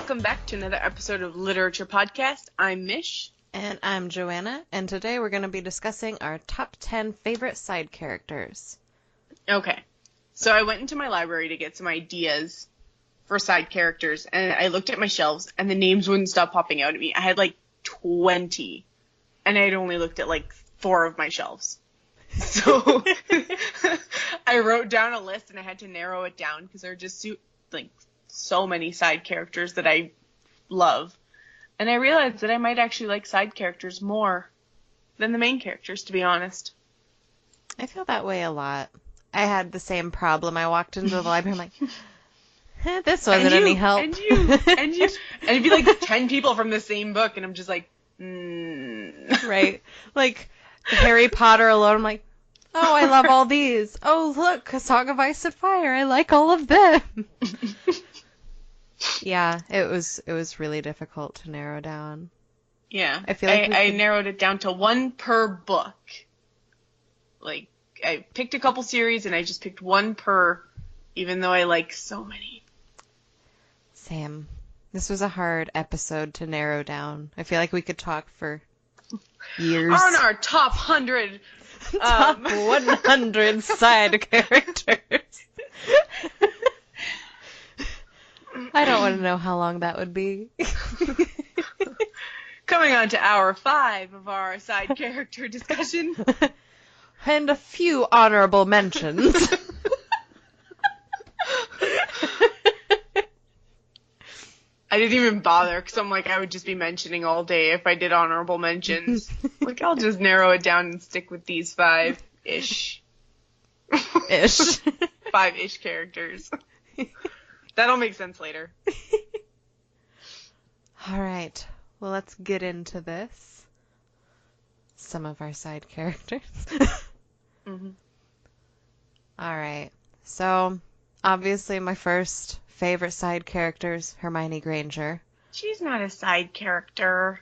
Welcome back to another episode of Literature Podcast. I'm Mich. And I'm Joanna, and today we're going to be discussing our top 10 favorite side characters. Okay, so I went into my library to get some ideas for side characters, and I looked at my shelves, and the names wouldn't stop popping out at me. I had like 20, and I had only looked at like 4 of my shelves. So I wrote down a list, and I had to narrow it down because there are just so many side characters that I love. And I realized that I might actually like side characters more than the main characters, to be honest. I feel that way a lot. I had the same problem. I walked into the library, I'm like, this wasn't any help. And it'd be like 10 people from the same book, and I'm just like, Right. Like, Harry Potter alone, I'm like, oh, I love all these. Oh, look, A Song of Ice and Fire. I like all of them. Yeah, it was really difficult to narrow down. Yeah, I feel like I narrowed it down to 1 per book. Like, I picked a couple series, and I just picked 1 per, even though I like so many. Same. This was a hard episode to narrow down. I feel like we could talk for years. On our top 100... top 100 side characters. I don't want to know how long that would be. Coming on to hour 5 of our side character discussion. And a few honorable mentions. I didn't even bother, because I'm like, I would just be mentioning all day if I did honorable mentions. Like, I'll just narrow it down and stick with these 5-ish. 5-ish characters. That'll make sense later. All right. Well, let's get into this. Some of our side characters. Mm-hmm. All right. So, obviously, my first favorite side character is Hermione Granger. She's not a side character.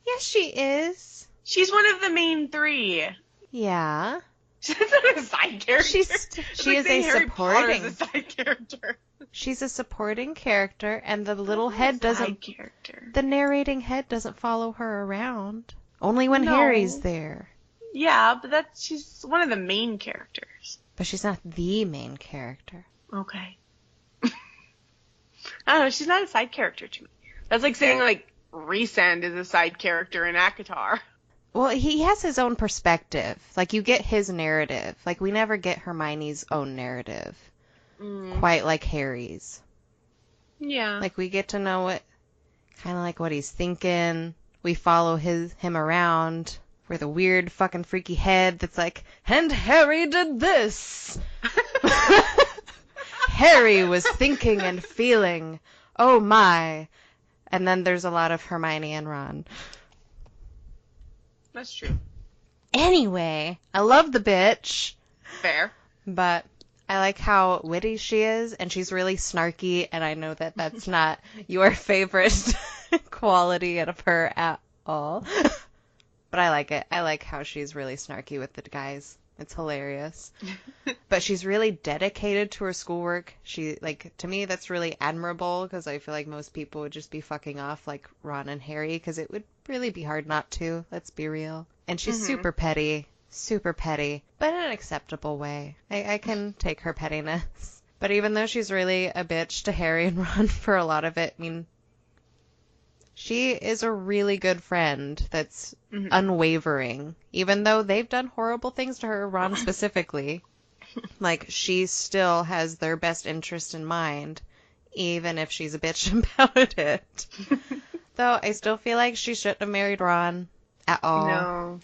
Yes, she is. She's one of the main 3. Yeah. She's not a side character. She is a Harry supporting. Potter's a side character. She's a supporting character, and the little head doesn't. Side character. The narrating head doesn't follow her around. Only when Harry's there. Yeah, but she's one of the main characters. But she's not the main character. Okay. I don't know, she's not a side character to me. That's like saying, like, Rhysand is a side character in ACOTAR. Well, he has his own perspective. Like, you get his narrative. Like, we never get Hermione's own narrative. Quite like Harry's. Yeah. Like, we get to know what he's thinking. We follow him around. We're the weird fucking freaky head that's like, and Harry did this! Harry was thinking and feeling. Oh my. And then there's a lot of Hermione and Ron. That's true. Anyway, I love the bitch. Fair. But I like how witty she is, and she's really snarky, and I know that that's not your favorite quality of her at all. But I like it. I like how she's really snarky with the guys. It's hilarious. But she's really dedicated to her schoolwork. To me, that's really admirable, because I feel like most people would just be fucking off like Ron and Harry, because it would really be hard not to. Let's be real. And she's super petty, but in an acceptable way. I can take her pettiness. But even though she's really a bitch to Harry and Ron for a lot of it, I mean, she is a really good friend that's unwavering. Even though they've done horrible things to her, Ron specifically. Like, she still has their best interest in mind, even if she's a bitch about it. Though I still feel like she shouldn't have married Ron at all. No.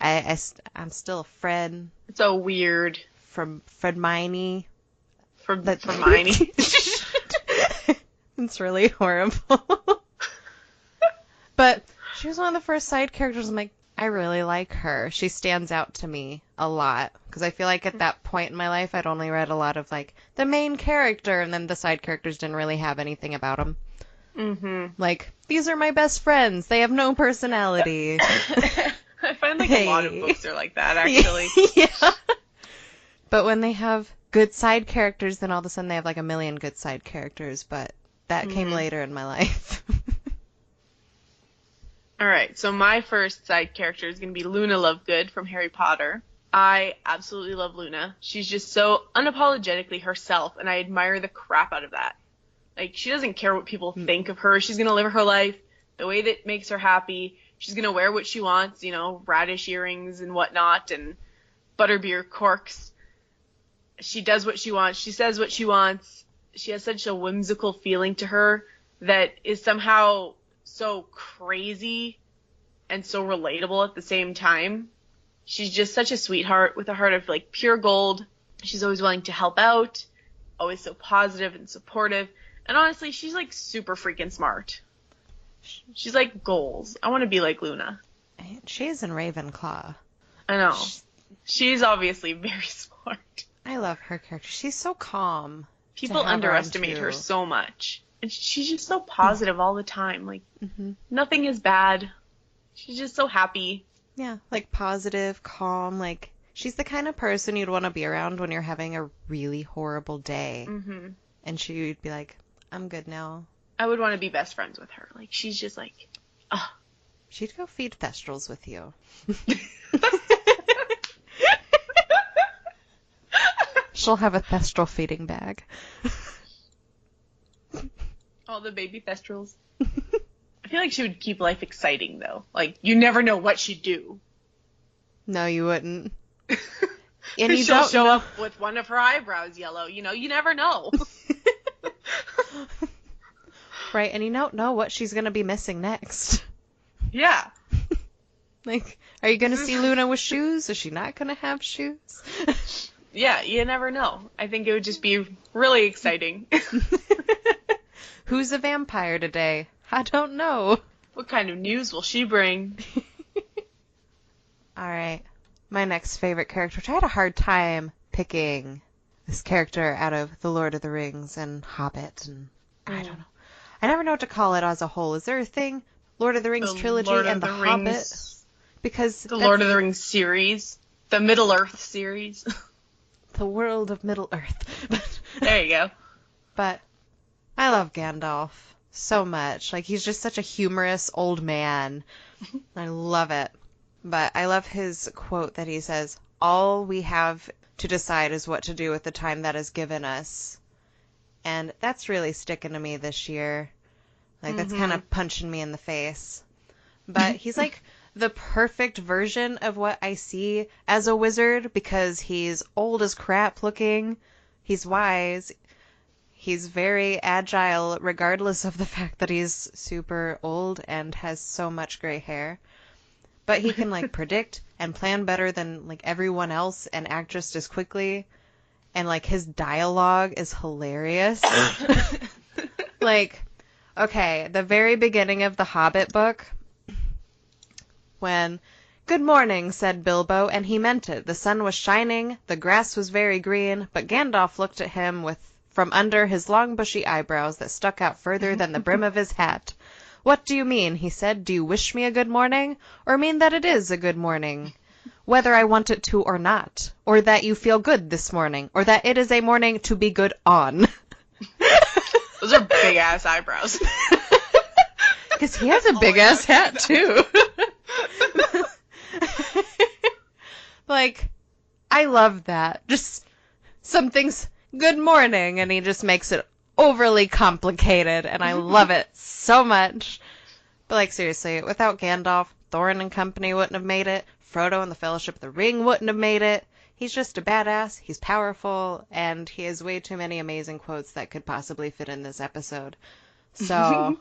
I'm still a Fred. It's so weird. From Fredmine. From Hermione. It's really horrible. But she was one of the first side characters. I'm like, I really like her. She stands out to me a lot. Because I feel like at that point in my life, I'd only read a lot of, like, the main character, and then the side characters didn't really have anything about them. Mm-hmm. Like, these are my best friends. They have no personality. I find, like, a lot of books are like that, actually. Yeah. But when they have good side characters, then all of a sudden they have, like, a million good side characters. But That came later in my life. All right, so my first side character is going to be Luna Lovegood from Harry Potter. I absolutely love Luna. She's just so unapologetically herself, and I admire the crap out of that. Like, she doesn't care what people think of her. She's going to live her life the way that makes her happy. She's going to wear what she wants, you know, radish earrings and whatnot, and butterbeer corks. She does what she wants. She says what she wants. She has such a whimsical feeling to her that is somehow so crazy and so relatable at the same time. She's just such a sweetheart with a heart of, like, pure gold. She's always willing to help out, always so positive and supportive. And honestly, she's, like, super freaking smart. She's like goals. I want to be like Luna. She's in Ravenclaw. I know. She's obviously very smart. I love her character. She's so calm. People underestimate her so much. And she's just so positive all the time. Like, nothing is bad. She's just so happy. Yeah, like positive, calm. Like, she's the kind of person you'd want to be around when you're having a really horrible day. Mm-hmm. And she'd be like, I'm good now. I would want to be best friends with her. Like, she's just like, oh. She'd go feed Thestrals with you. She'll have a Thestral feeding bag. All the baby Thestrals. I feel like she would keep life exciting, though. Like, you never know what she'd do. No, you wouldn't. And you she'll show up with one of her eyebrows yellow. You know, you never know. Right, and you don't know what she's going to be missing next. Yeah. Like, are you going to see Luna with shoes? Is she not going to have shoes? Yeah, you never know. I think it would just be really exciting. Who's a vampire today? I don't know. What kind of news will she bring? All right. My next favorite character, which I had a hard time picking this character out of The Lord of the Rings and Hobbit, and I don't know. I never know what to call it as a whole. Is there a thing? Lord of the Rings trilogy and the Hobbit? Because the Lord of the Rings series. The Middle-earth series. The world of Middle-earth. There you go. But I love Gandalf so much. Like, he's just such a humorous old man. I love it. But I love his quote that he says, all we have to decide is what to do with the time that is given us. And that's really sticking to me this year. Like, that's kind of punching me in the face. But he's like the perfect version of what I see as a wizard, because he's old as crap looking. He's wise. He's very agile, regardless of the fact that he's super old and has so much gray hair. But he can, like, predict and plan better than, like, everyone else and act just as quickly. And, like, his dialogue is hilarious. Like, okay, the very beginning of the Hobbit book, when, good morning, said Bilbo, and he meant it. The sun was shining, the grass was very green, but Gandalf looked at him from under his long bushy eyebrows that stuck out further than the brim of his hat. What do you mean, he said. Do you wish me a good morning, or mean that it is a good morning? Whether I want it to or not, or that you feel good this morning, or that it is a morning to be good on. Those are big-ass eyebrows. Because he has a big-ass hat, too. Like, I love that. Just, something's good morning, and he just makes it overly complicated, and I love it so much. But, like, seriously, without Gandalf, Thorin and company wouldn't have made it. Frodo and the Fellowship of the Ring wouldn't have made it. He's just a badass, he's powerful, and he has way too many amazing quotes that could possibly fit in this episode. So,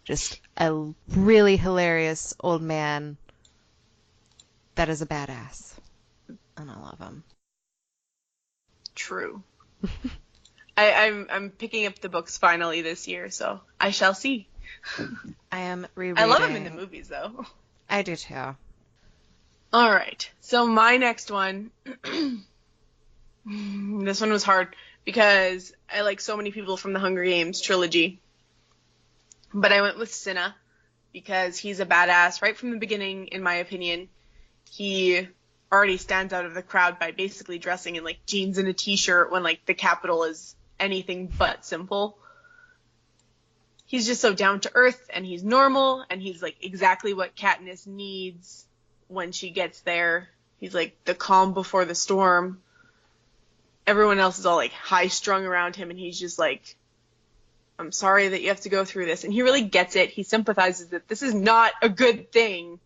just a really hilarious old man that is a badass. And I love him. True. I'm picking up the books finally this year, so I shall see. I am rereading. I love him in the movies, though. I do, too. All right. So my next one, this one was hard because I like so many people from the Hunger Games trilogy. But I went with Cinna because he's a badass right from the beginning, in my opinion. He already stands out of the crowd by basically dressing in, like, jeans and a t-shirt when, like, the capital is anything but simple. he's just so down to earth, and he's normal, and he's like exactly what Katniss needs when she gets there. He's like the calm before the storm. Everyone else is all like high strung around him, and he's just like, I'm sorry that you have to go through this. And he really gets it. He sympathizes that this is not a good thing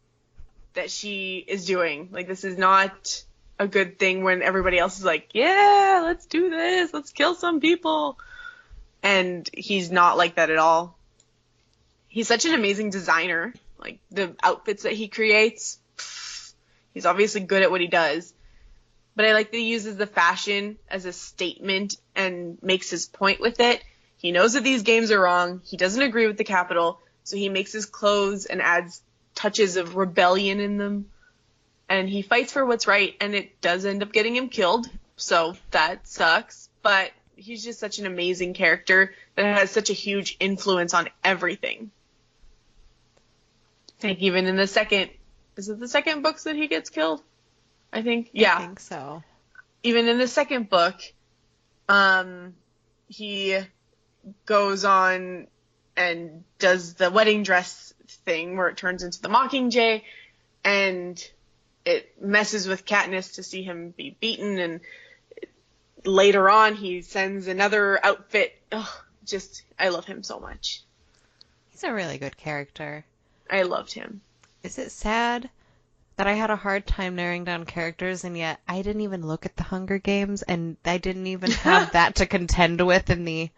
that she is doing. Like, this is not a good thing when everybody else is like, yeah, let's do this. Let's kill some people. And he's not like that at all. He's such an amazing designer. Like, the outfits that he creates, he's obviously good at what he does. But I like that he uses the fashion as a statement and makes his point with it. He knows that these games are wrong. He doesn't agree with the Capitol, so he makes his clothes and adds touches of rebellion in them. And he fights for what's right, and it does end up getting him killed, so that sucks. But he's just such an amazing character that has such a huge influence on everything. Like, even in the second... Is it the second books that he gets killed? I think. Yeah. I think so. Even in the second book, he goes on and does the wedding dress thing where it turns into the Mockingjay, and it messes with Katniss to see him be beaten, and later on he sends another outfit. I love him so much. He's a really good character. I loved him. Is it sad that I had a hard time narrowing down characters, and yet I didn't even look at the Hunger Games, and I didn't even have that to contend with in the...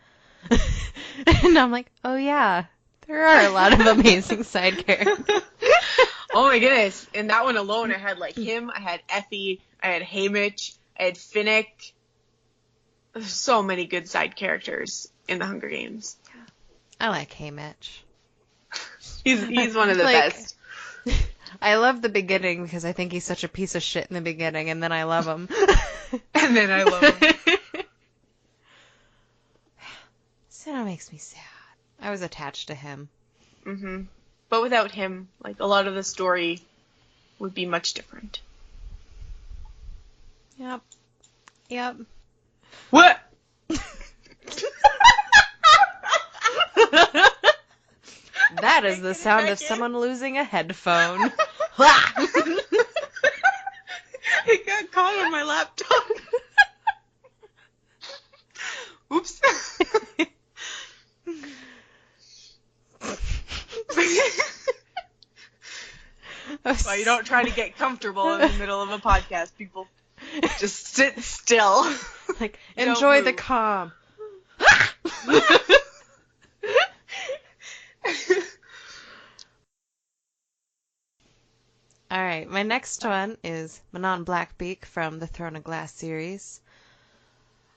And I'm like, oh yeah, there are a lot of amazing side characters. Oh my goodness. In that one alone, I had like him, I had Effie, I had Mich, I had Finnick. There's so many good side characters in the Hunger Games. I like Mich. He's one of the best. I love the beginning because I think he's such a piece of shit in the beginning, and then I love him. And then I love him. So that makes me sad. I was attached to him. Mm-hmm. But without him, like, a lot of the story would be much different. Yep. What? That is the sound of someone losing a headphone. It got caught on my laptop. Oops. Well, you don't try to get comfortable in the middle of a podcast, people. Just sit still. Like, enjoy the calm. Alright, my next one is Manon Blackbeak from the Throne of Glass series.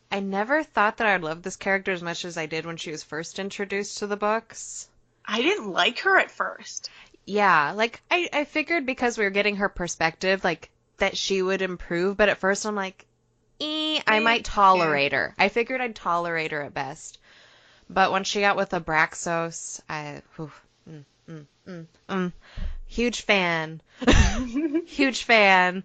I never thought that I would love this character as much as I did when she was first introduced to the books. I didn't like her at first. Yeah, like, I figured because we were getting her perspective, like, that she would improve, but at first I'm like, I might tolerate her. I figured I'd tolerate her at best. But when she got with Abraxos, huge fan. Huge fan.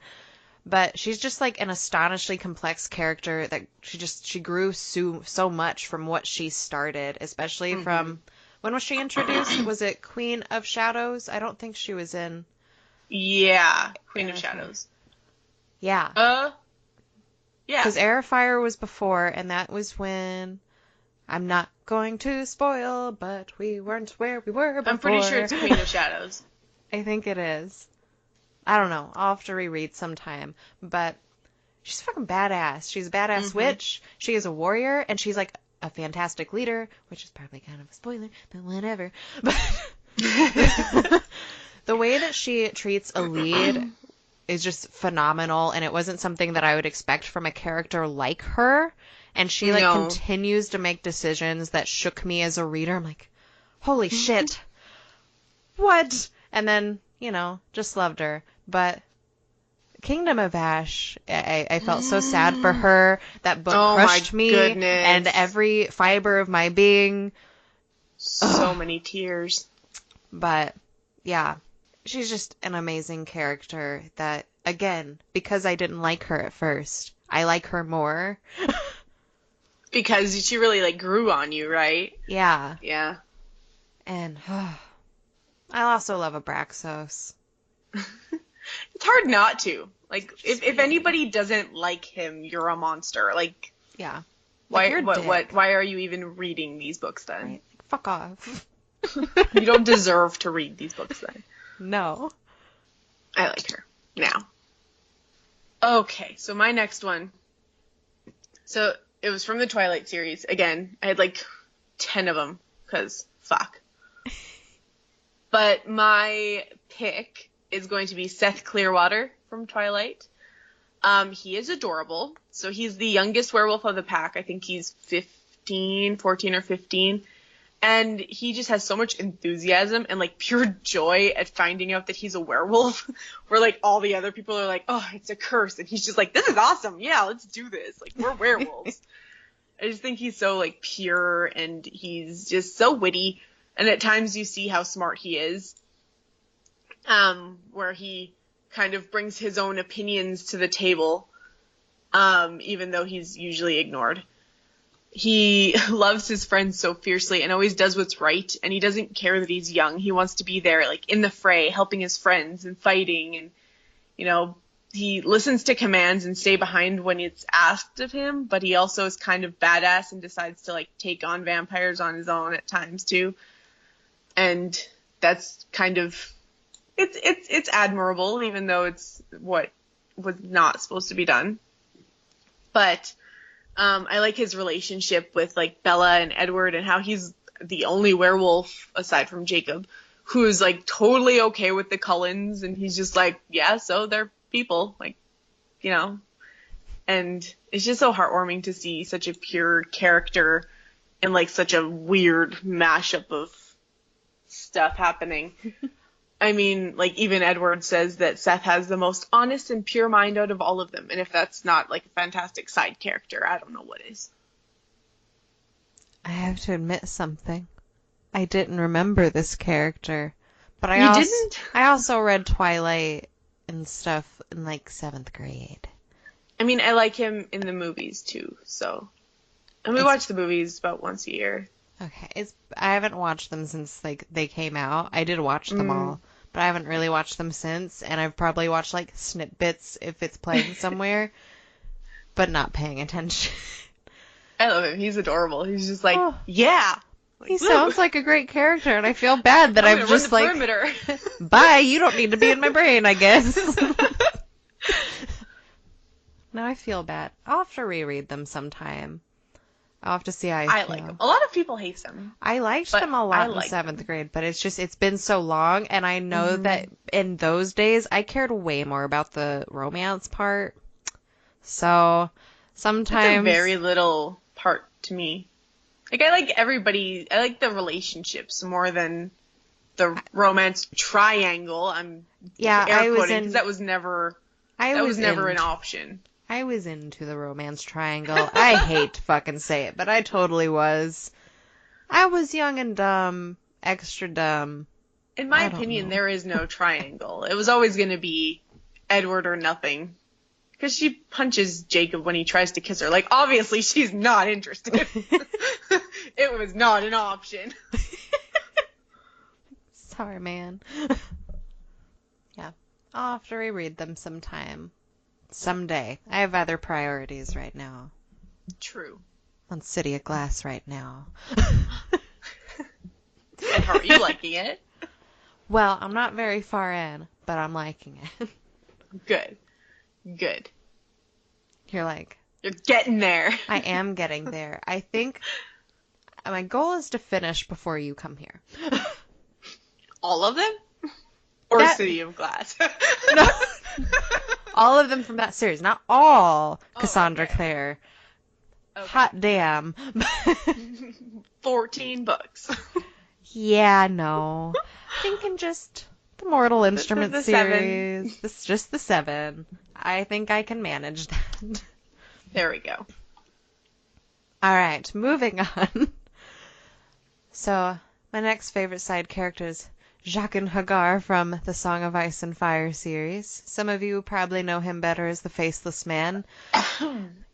But she's just like an astonishingly complex character that she grew so much from what she started, especially from... When was she introduced? Was it Queen of Shadows? I don't think she was in... Yeah, Queen of Shadows. Yeah. Yeah. Because Air of Fire was before, and that was when... I'm not going to spoil, but we weren't where we were before. I'm pretty sure it's Queen of Shadows. I think it is. I don't know. I'll have to reread sometime. But she's fucking badass. She's a badass witch. She is a warrior, and she's like a fantastic leader, which is probably kind of a spoiler, but whatever. But the way that she treats a lead is just phenomenal, and it wasn't something that I would expect from a character like her. And she continues to make decisions that shook me as a reader. I'm like, holy shit. What? And then, just loved her. But Kingdom of Ash, I felt so sad for her. That book crushed me. Goodness. And every fiber of my being. So many tears. But, yeah. She's just an amazing character that, again, because I didn't like her at first, I like her more. Because she really, grew on you, right? Yeah. Yeah. And I also love Abraxos. It's hard not to. Like, if anybody doesn't like him, you're a monster. Like, Yeah. why? Like, Why are you even reading these books then? Right? Fuck off. You don't deserve to read these books then. No. I like her. Now. Okay, so my next one. So it was from the Twilight series. Again, I had like 10 of them, because fuck. But my pick is going to be Seth Clearwater from Twilight. He is adorable. So he's the youngest werewolf of the pack. I think he's 14 or 15. And he just has so much enthusiasm and like pure joy at finding out that he's a werewolf. Where like all the other people are like, oh, it's a curse. And he's just like, this is awesome. Yeah, let's do this. Like, we're werewolves. I just think he's so like pure and he's just so witty. And at times you see how smart he is. Where he kind of brings his own opinions to the table. Even though he's usually ignored. He loves his friends so fiercely and always does what's right. And he doesn't care that he's young. He wants to be there, like, in the fray, helping his friends and fighting. And, you know, he listens to commands and stay behind when it's asked of him. But he also is kind of badass and decides to, like, take on vampires on his own at times, too. And that's kind of... It's admirable, even though it's what was not supposed to be done. But... I like his relationship with, like, Bella and Edward and how he's the only werewolf, aside from Jacob, who's, like, totally okay with the Cullens. And he's just like, yeah, so they're people, like, you know. And it's just so heartwarming to see such a pure character and, like, such a weird mashup of stuff happening. I mean, like, even Edward says that Seth has the most honest and pure mind out of all of them. And if that's not, like, a fantastic side character, I don't know what is. I have to admit something. I didn't remember this character. But didn't? I also read Twilight and stuff in, like, 7th grade. I mean, I like him in the movies, too, so... And we watch the movies about once a year. Okay, I haven't watched them since, like, they came out. I did watch them all, but I haven't really watched them since, and I've probably watched, like, snippets if it's playing somewhere, but not paying attention. I love him. He's adorable. He's just like, yeah! Like, he sounds like a great character, and I feel bad that I'm just like, bye, you don't need to be in my brain, I guess. Now I feel bad. I'll have to reread them sometime. I'll have to see how I feel. like them. A lot of people hate them. I liked them a lot in 7th grade, but it's been so long, and I know that in those days, I cared way more about the romance part. So, sometimes... It's a very little part to me. Like, I like the relationships more than the romance triangle. Air quoting, because that was never an option. I was into the romance triangle. I hate to fucking say it, but I totally was. I was young and dumb, extra dumb. In my opinion, there is no triangle. It was always going to be Edward or nothing. Because she punches Jacob when he tries to kiss her. Like, obviously she's not interested. It was not an option. Sorry, man. Yeah. I'll have to reread them sometime. Someday. I have other priorities right now. True. On City of Glass right now. And how are you liking it? Well, I'm not very far in, but I'm liking it. Good. You're getting there. I am getting there. I think my goal is to finish before you come here. All of them? Or City of Glass? No. All of them from that series. Not all Cassandra Clare. Okay. Hot damn. 14 books. Yeah, no. Thinking just the Mortal Instruments series. Just the 7. I think I can manage that. There we go. Alright, moving on. So, my next favorite side character is Jaqen H'ghar from the Song of Ice and Fire series. Some of you probably know him better as the Faceless Man.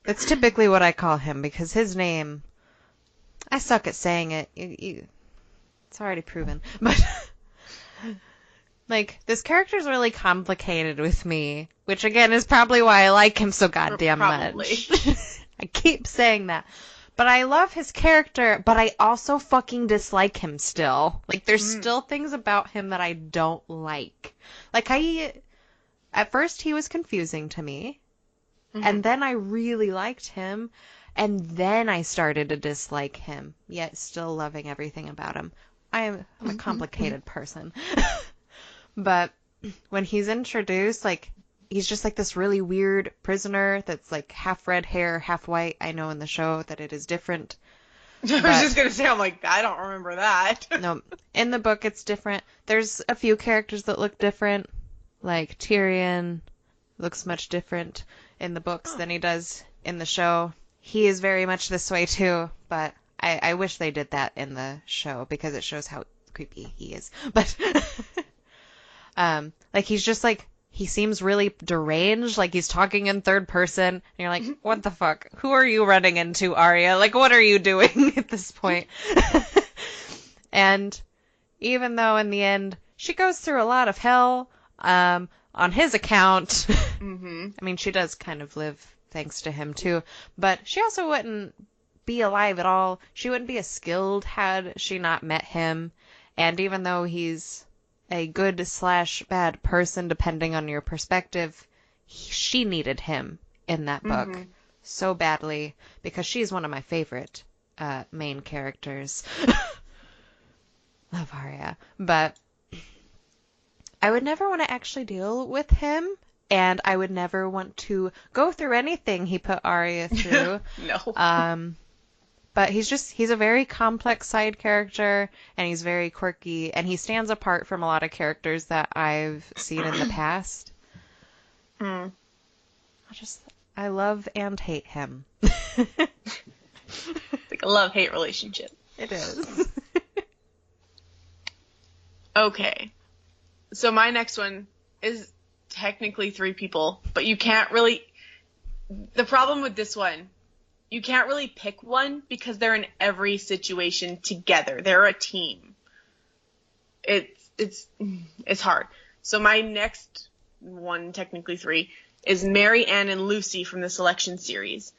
It's typically what I call him because his name, I suck at saying it. It's already proven. But like, this character's really complicated with me, which again is probably why I like him so goddamn much. I keep saying that. But I love his character, but I also fucking dislike him still. Like, there's still things about him that I don't like. Like, at first he was confusing to me, and then I really liked him, and then I started to dislike him, yet still loving everything about him. I'm a complicated person. But when he's introduced, like, he's just like this really weird prisoner that's like half red hair, half white. I know in the show that it is different. I was just going to say, I'm like, I don't remember that. No, in the book it's different. There's a few characters that look different. Like Tyrion looks much different in the books than he does in the show. He is very much this way too, but I wish they did that in the show because it shows how creepy he is. But like he's just like, he seems really deranged, like he's talking in third person, and you're like, what the fuck? Who are you running into, Arya? Like, what are you doing at this point? And even though in the end she goes through a lot of hell on his account, I mean, she does kind of live thanks to him too, but she also wouldn't be alive at all. She wouldn't be as skilled had she not met him. And even though he's a good/bad person, depending on your perspective, she needed him in that book so badly because she's one of my favorite main characters. Love Arya. But I would never want to actually deal with him, and I would never want to go through anything he put Arya through. No. But he's a very complex side character, and he's very quirky, and he stands apart from a lot of characters that I've seen in the past. I love and hate him. Like a love-hate relationship. It is. Okay. So my next one is technically 3 people, but you can't really... The problem with this one, you can't really pick one because they're in every situation together. They're a team. It's hard. So my next one, technically 3, is Mary Ann and Lucy from the Selection series.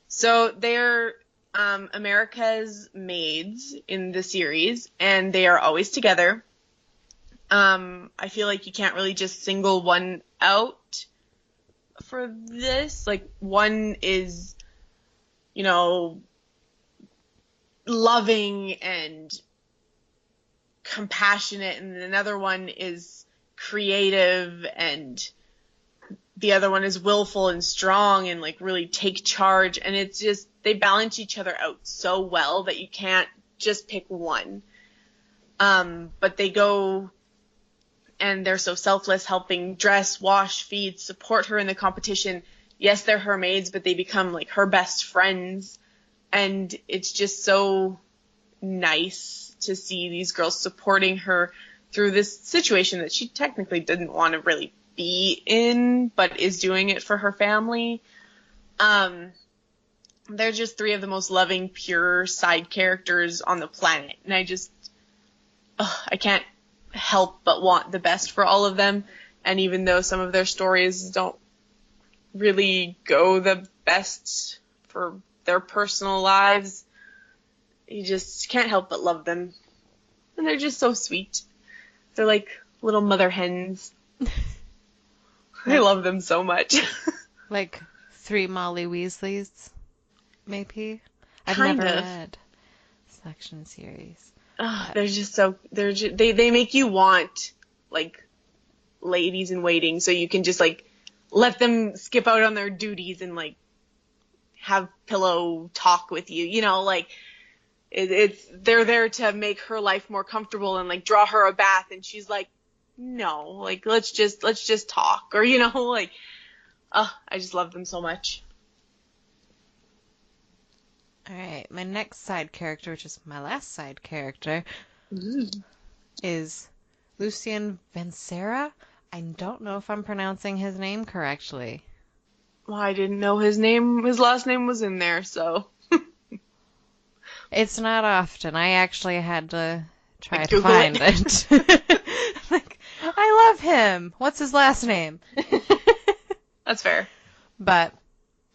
So they're America's maids in the series, and they are always together. I feel like you can't really just single one out for this. Like, one is, you know, loving and compassionate, and another one is creative, and the other one is willful and strong and, like, really take charge. And it's just, they balance each other out so well that you can't just pick one. But they go... And they're so selfless, helping dress, wash, feed, support her in the competition. Yes, they're her maids, but they become like her best friends. And it's just so nice to see these girls supporting her through this situation that she technically didn't want to really be in, but is doing it for her family. They're just 3 of the most loving, pure side characters on the planet. And I can't help but want the best for all of them. And even though some of their stories don't really go the best for their personal lives, you just can't help but love them. And they're just so sweet. They're like little mother hens. I love them so much. Like 3 Molly Weasleys, maybe? I've kind never of read Selection series. They're just so, they make you want, like, ladies in waiting, so you can just, like, let them skip out on their duties and, like, have pillow talk with you, you know, like, they're there to make her life more comfortable and, like, draw her a bath, and she's like, no, like, let's just talk, or, you know, like, I just love them so much. Alright, my next side character, which is my last side character, is Lucien Vansera. I don't know if I'm pronouncing his name correctly. Well, I didn't know his last name was in there, so. It's not often. I actually had to try to Google find it. Like, I love him. What's his last name? That's fair. But,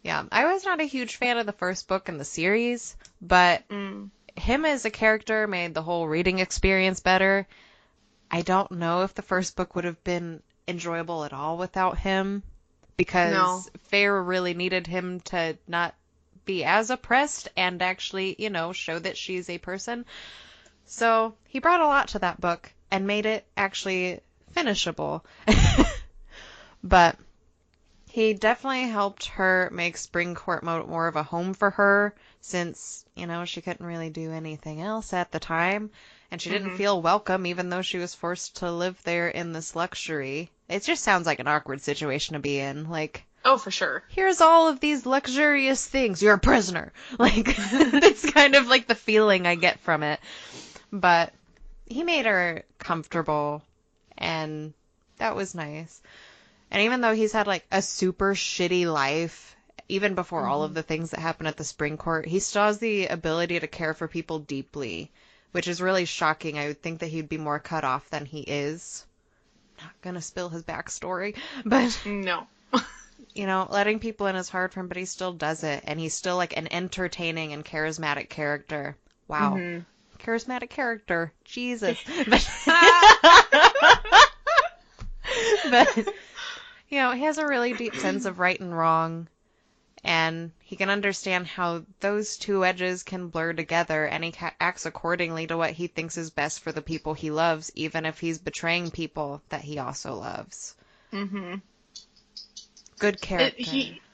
yeah, I was not a huge fan of the first book in the series, but him as a character made the whole reading experience better. I don't know if the first book would have been enjoyable at all without him, because Feyre really needed him to not be as oppressed and actually, show that she's a person. So he brought a lot to that book and made it actually finishable. But he definitely helped her make Springcourt more of a home for her, since, she couldn't really do anything else at the time. And she didn't feel welcome, even though she was forced to live there in this luxury. It just sounds like an awkward situation to be in. Like, oh, for sure. Here's all of these luxurious things. You're a prisoner. Like, that's kind of like the feeling I get from it. But he made her comfortable, and that was nice. And even though he's had, like, a super shitty life, even before all of the things that happen at the Springcourt, he still has the ability to care for people deeply, which is really shocking. I would think that he'd be more cut off than he is. Not gonna spill his backstory, but... No. Letting people in is hard for him, but he still does it, and he's still, like, an entertaining and charismatic character. Wow. Charismatic character. Jesus. But, he has a really deep sense of right and wrong, and he can understand how those two edges can blur together, and he acts accordingly to what he thinks is best for the people he loves, even if he's betraying people that he also loves. Good character.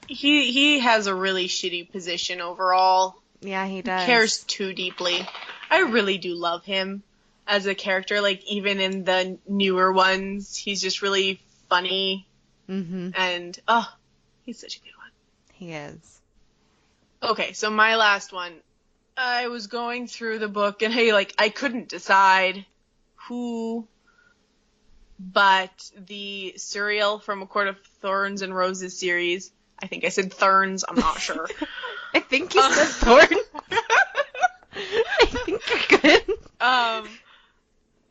He has a really shitty position overall. Yeah, he does. He cares too deeply. I really do love him as a character. Like, even in the newer ones, he's just really funny. And, he's such a good one. He is. Okay, so my last one. I was going through the book, and I couldn't decide who, but the Suriel from A Court of Thorns and Roses series, I think I said Thorns, I'm not sure. I think you said Thorn. I think you're good.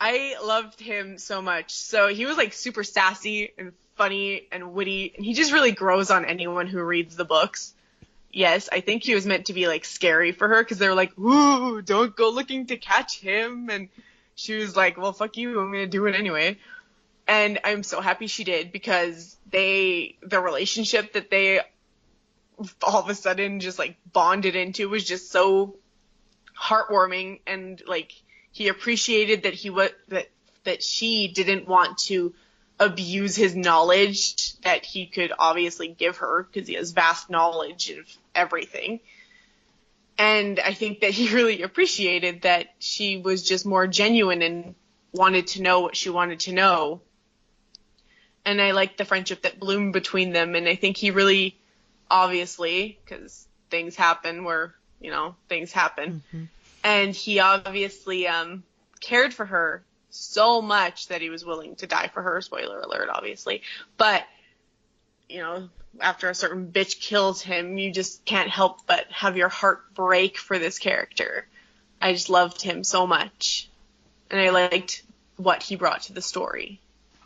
I loved him so much. So he was, like, super sassy and funny and witty, and he just really grows on anyone who reads the books. Yes, I think he was meant to be, like, scary for her, because they were like, ooh, don't go looking to catch him, and she was like, well, fuck you, I'm gonna do it anyway. And I'm so happy she did, because the relationship that they all of a sudden just, like, bonded into was just so heartwarming, and, like, he appreciated that she didn't want to abuse his knowledge that he could obviously give her, because he has vast knowledge of everything. And I think that he really appreciated that she was just more genuine and wanted to know what she wanted to know. And I liked the friendship that bloomed between them, and I think he really, obviously, because things happen where, things happen, and he obviously cared for her so much that he was willing to die for her. Spoiler alert, obviously. But, after a certain bitch kills him, you just can't help but have your heart break for this character. I just loved him so much. And I liked what he brought to the story.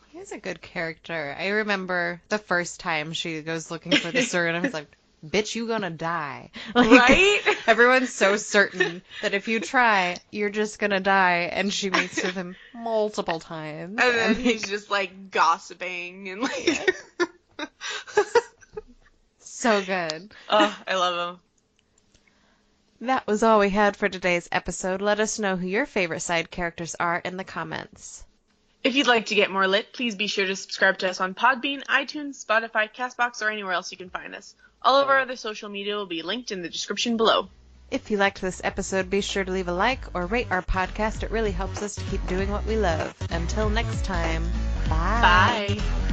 He's a good character. I remember the first time she goes looking for the Sur, and I was like, bitch, you gonna die. Like, right? Everyone's so certain that if you try, you're just gonna die, and she meets with him multiple times. And then he's just, like, gossiping and, like... So good. Oh, I love him. That was all we had for today's episode. Let us know who your favorite side characters are in the comments. If you'd like to get more lit, please be sure to subscribe to us on Podbean, iTunes, Spotify, Castbox, or anywhere else you can find us. All of our other social media will be linked in the description below. If you liked this episode, be sure to leave a like or rate our podcast. It really helps us to keep doing what we love. Until next time, bye. Bye.